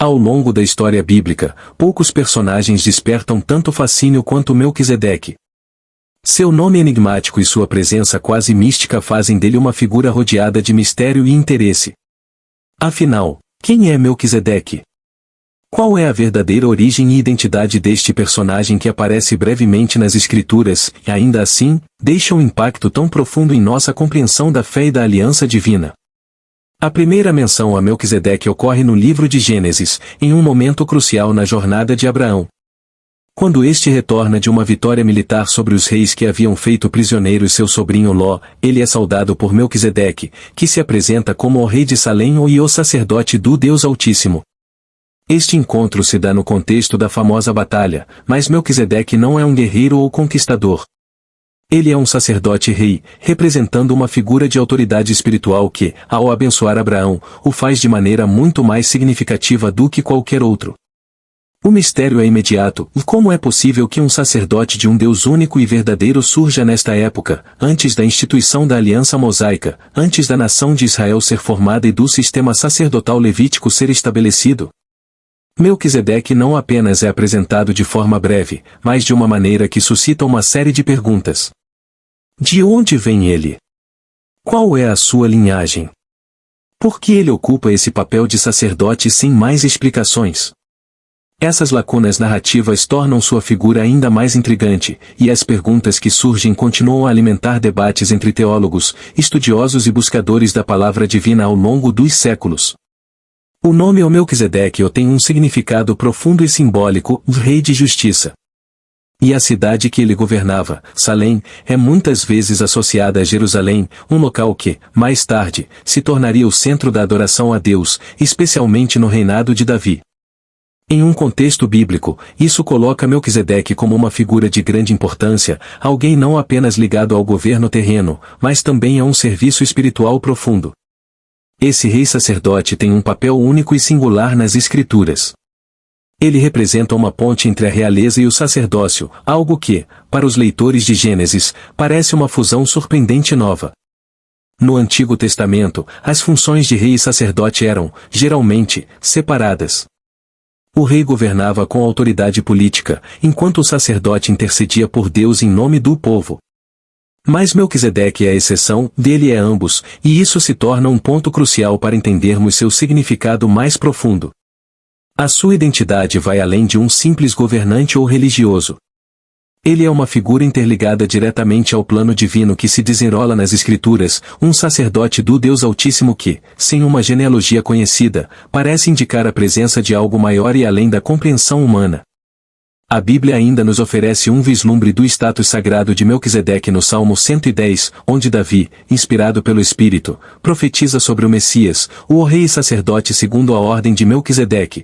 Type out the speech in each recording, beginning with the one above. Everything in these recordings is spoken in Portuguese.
Ao longo da história bíblica, poucos personagens despertam tanto fascínio quanto Melquisedeque. Seu nome enigmático e sua presença quase mística fazem dele uma figura rodeada de mistério e interesse. Afinal, quem é Melquisedeque? Qual é a verdadeira origem e identidade deste personagem que aparece brevemente nas Escrituras, e ainda assim, deixa um impacto tão profundo em nossa compreensão da fé e da aliança divina? A primeira menção a Melquisedeque ocorre no livro de Gênesis, em um momento crucial na jornada de Abraão. Quando este retorna de uma vitória militar sobre os reis que haviam feito prisioneiros seu sobrinho Ló, ele é saudado por Melquisedeque, que se apresenta como o rei de Salém e o sacerdote do Deus Altíssimo. Este encontro se dá no contexto da famosa batalha, mas Melquisedeque não é um guerreiro ou conquistador. Ele é um sacerdote-rei, representando uma figura de autoridade espiritual que, ao abençoar Abraão, o faz de maneira muito mais significativa do que qualquer outro. O mistério é imediato. Como é possível que um sacerdote de um Deus único e verdadeiro surja nesta época, antes da instituição da aliança mosaica, antes da nação de Israel ser formada e do sistema sacerdotal levítico ser estabelecido? Melquisedeque não apenas é apresentado de forma breve, mas de uma maneira que suscita uma série de perguntas. De onde vem ele? Qual é a sua linhagem? Por que ele ocupa esse papel de sacerdote sem mais explicações? Essas lacunas narrativas tornam sua figura ainda mais intrigante, e as perguntas que surgem continuam a alimentar debates entre teólogos, estudiosos e buscadores da palavra divina ao longo dos séculos. O nome Melquisedeque tem um significado profundo e simbólico, rei de justiça. E a cidade que ele governava, Salém, é muitas vezes associada a Jerusalém, um local que, mais tarde, se tornaria o centro da adoração a Deus, especialmente no reinado de Davi. Em um contexto bíblico, isso coloca Melquisedeque como uma figura de grande importância, alguém não apenas ligado ao governo terreno, mas também a um serviço espiritual profundo. Esse rei sacerdote tem um papel único e singular nas Escrituras. Ele representa uma ponte entre a realeza e o sacerdócio, algo que, para os leitores de Gênesis, parece uma fusão surpreendente nova. No Antigo Testamento, as funções de rei e sacerdote eram, geralmente, separadas. O rei governava com autoridade política, enquanto o sacerdote intercedia por Deus em nome do povo. Mas Melquisedeque é a exceção, dele é ambos, e isso se torna um ponto crucial para entendermos seu significado mais profundo. A sua identidade vai além de um simples governante ou religioso. Ele é uma figura interligada diretamente ao plano divino que se desenrola nas Escrituras, um sacerdote do Deus Altíssimo que, sem uma genealogia conhecida, parece indicar a presença de algo maior e além da compreensão humana. A Bíblia ainda nos oferece um vislumbre do status sagrado de Melquisedeque no Salmo 110, onde Davi, inspirado pelo Espírito, profetiza sobre o Messias, o rei e sacerdote segundo a ordem de Melquisedeque.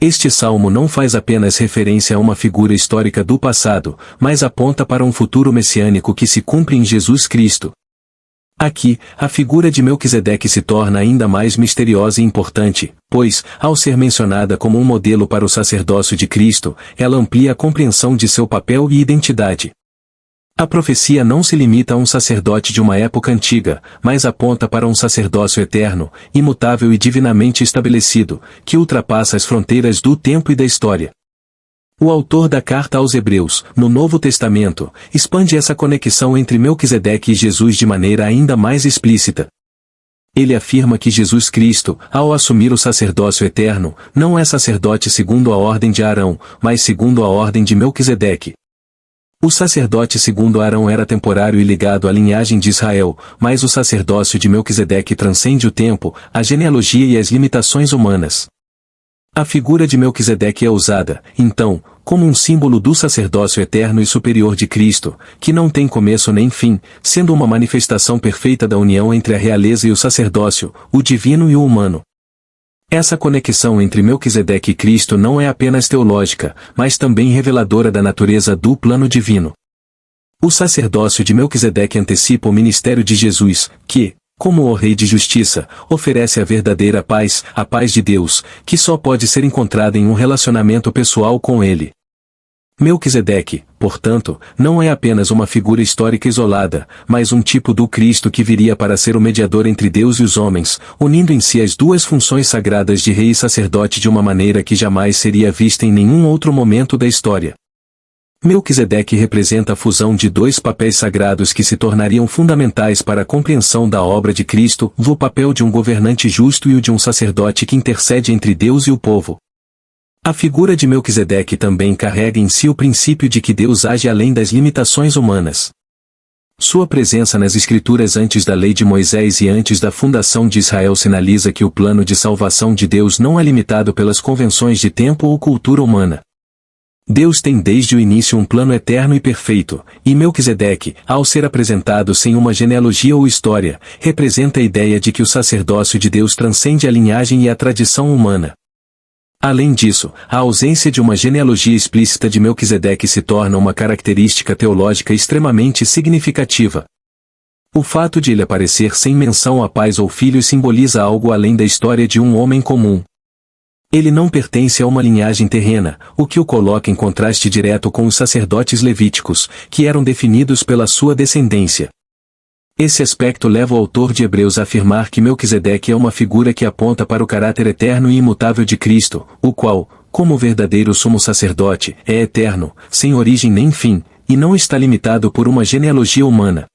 Este salmo não faz apenas referência a uma figura histórica do passado, mas aponta para um futuro messiânico que se cumpre em Jesus Cristo. Aqui, a figura de Melquisedeque se torna ainda mais misteriosa e importante, pois, ao ser mencionada como um modelo para o sacerdócio de Cristo, ela amplia a compreensão de seu papel e identidade. A profecia não se limita a um sacerdote de uma época antiga, mas aponta para um sacerdócio eterno, imutável e divinamente estabelecido, que ultrapassa as fronteiras do tempo e da história. O autor da carta aos Hebreus, no Novo Testamento, expande essa conexão entre Melquisedeque e Jesus de maneira ainda mais explícita. Ele afirma que Jesus Cristo, ao assumir o sacerdócio eterno, não é sacerdote segundo a ordem de Arão, mas segundo a ordem de Melquisedeque. O sacerdote segundo Arão era temporário e ligado à linhagem de Israel, mas o sacerdócio de Melquisedeque transcende o tempo, a genealogia e as limitações humanas. A figura de Melquisedeque é usada, então, como um símbolo do sacerdócio eterno e superior de Cristo, que não tem começo nem fim, sendo uma manifestação perfeita da união entre a realeza e o sacerdócio, o divino e o humano. Essa conexão entre Melquisedeque e Cristo não é apenas teológica, mas também reveladora da natureza do plano divino. O sacerdócio de Melquisedeque antecipa o ministério de Jesus, que, como o Rei de Justiça, oferece a verdadeira paz, a paz de Deus, que só pode ser encontrada em um relacionamento pessoal com Ele. Melquisedeque, portanto, não é apenas uma figura histórica isolada, mas um tipo do Cristo que viria para ser o mediador entre Deus e os homens, unindo em si as duas funções sagradas de rei e sacerdote de uma maneira que jamais seria vista em nenhum outro momento da história. Melquisedeque representa a fusão de dois papéis sagrados que se tornariam fundamentais para a compreensão da obra de Cristo, o papel de um governante justo e o de um sacerdote que intercede entre Deus e o povo. A figura de Melquisedeque também carrega em si o princípio de que Deus age além das limitações humanas. Sua presença nas Escrituras antes da lei de Moisés e antes da fundação de Israel sinaliza que o plano de salvação de Deus não é limitado pelas convenções de tempo ou cultura humana. Deus tem desde o início um plano eterno e perfeito, e Melquisedeque, ao ser apresentado sem uma genealogia ou história, representa a ideia de que o sacerdócio de Deus transcende a linhagem e a tradição humana. Além disso, a ausência de uma genealogia explícita de Melquisedeque se torna uma característica teológica extremamente significativa. O fato de ele aparecer sem menção a pais ou filhos simboliza algo além da história de um homem comum. Ele não pertence a uma linhagem terrena, o que o coloca em contraste direto com os sacerdotes levíticos, que eram definidos pela sua descendência. Esse aspecto leva o autor de Hebreus a afirmar que Melquisedeque é uma figura que aponta para o caráter eterno e imutável de Cristo, o qual, como verdadeiro sumo sacerdote, é eterno, sem origem nem fim, e não está limitado por uma genealogia humana.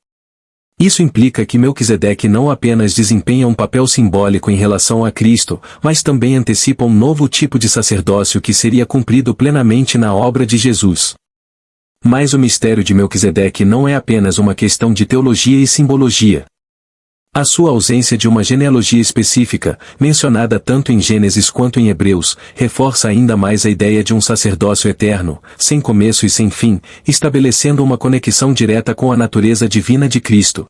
Isso implica que Melquisedeque não apenas desempenha um papel simbólico em relação a Cristo, mas também antecipa um novo tipo de sacerdócio que seria cumprido plenamente na obra de Jesus. Mas o mistério de Melquisedeque não é apenas uma questão de teologia e simbologia. A sua ausência de uma genealogia específica, mencionada tanto em Gênesis quanto em Hebreus, reforça ainda mais a ideia de um sacerdócio eterno, sem começo e sem fim, estabelecendo uma conexão direta com a natureza divina de Cristo.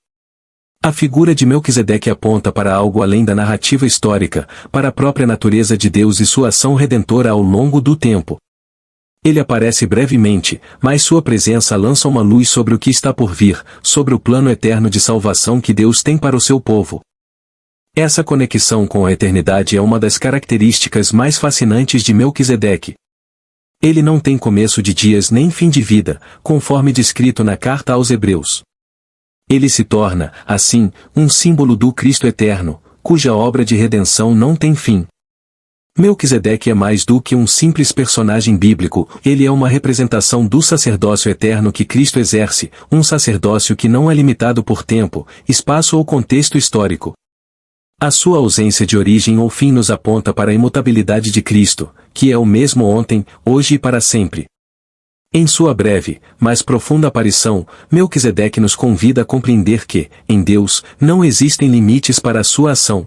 A figura de Melquisedeque aponta para algo além da narrativa histórica, para a própria natureza de Deus e sua ação redentora ao longo do tempo. Ele aparece brevemente, mas sua presença lança uma luz sobre o que está por vir, sobre o plano eterno de salvação que Deus tem para o seu povo. Essa conexão com a eternidade é uma das características mais fascinantes de Melquisedeque. Ele não tem começo de dias nem fim de vida, conforme descrito na carta aos Hebreus. Ele se torna, assim, um símbolo do Cristo eterno, cuja obra de redenção não tem fim. Melquisedeque é mais do que um simples personagem bíblico, ele é uma representação do sacerdócio eterno que Cristo exerce, um sacerdócio que não é limitado por tempo, espaço ou contexto histórico. A sua ausência de origem ou fim nos aponta para a imutabilidade de Cristo, que é o mesmo ontem, hoje e para sempre. Em sua breve, mas profunda aparição, Melquisedeque nos convida a compreender que, em Deus, não existem limites para a sua ação.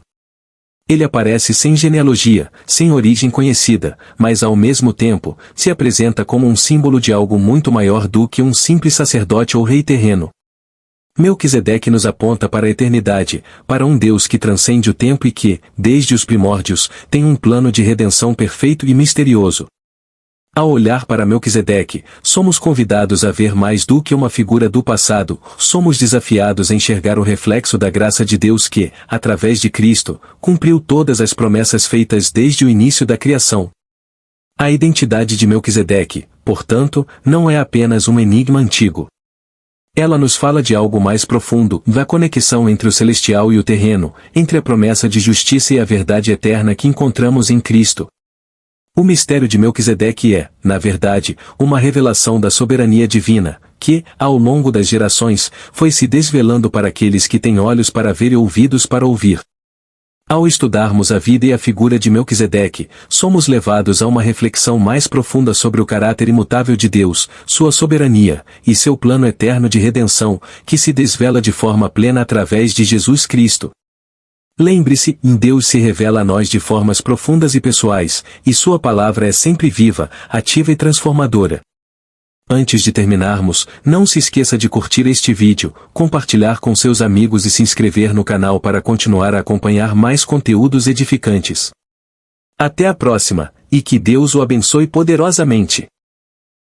Ele aparece sem genealogia, sem origem conhecida, mas ao mesmo tempo, se apresenta como um símbolo de algo muito maior do que um simples sacerdote ou rei terreno. Melquisedeque nos aponta para a eternidade, para um Deus que transcende o tempo e que, desde os primórdios, tem um plano de redenção perfeito e misterioso. Ao olhar para Melquisedeque, somos convidados a ver mais do que uma figura do passado, somos desafiados a enxergar o reflexo da graça de Deus que, através de Cristo, cumpriu todas as promessas feitas desde o início da criação. A identidade de Melquisedeque, portanto, não é apenas um enigma antigo. Ela nos fala de algo mais profundo, da conexão entre o celestial e o terreno, entre a promessa de justiça e a verdade eterna que encontramos em Cristo. O mistério de Melquisedeque é, na verdade, uma revelação da soberania divina, que, ao longo das gerações, foi se desvelando para aqueles que têm olhos para ver e ouvidos para ouvir. Ao estudarmos a vida e a figura de Melquisedeque, somos levados a uma reflexão mais profunda sobre o caráter imutável de Deus, sua soberania, e seu plano eterno de redenção, que se desvela de forma plena através de Jesus Cristo. Lembre-se, Deus se revela a nós de formas profundas e pessoais, e sua palavra é sempre viva, ativa e transformadora. Antes de terminarmos, não se esqueça de curtir este vídeo, compartilhar com seus amigos e se inscrever no canal para continuar a acompanhar mais conteúdos edificantes. Até a próxima, e que Deus o abençoe poderosamente.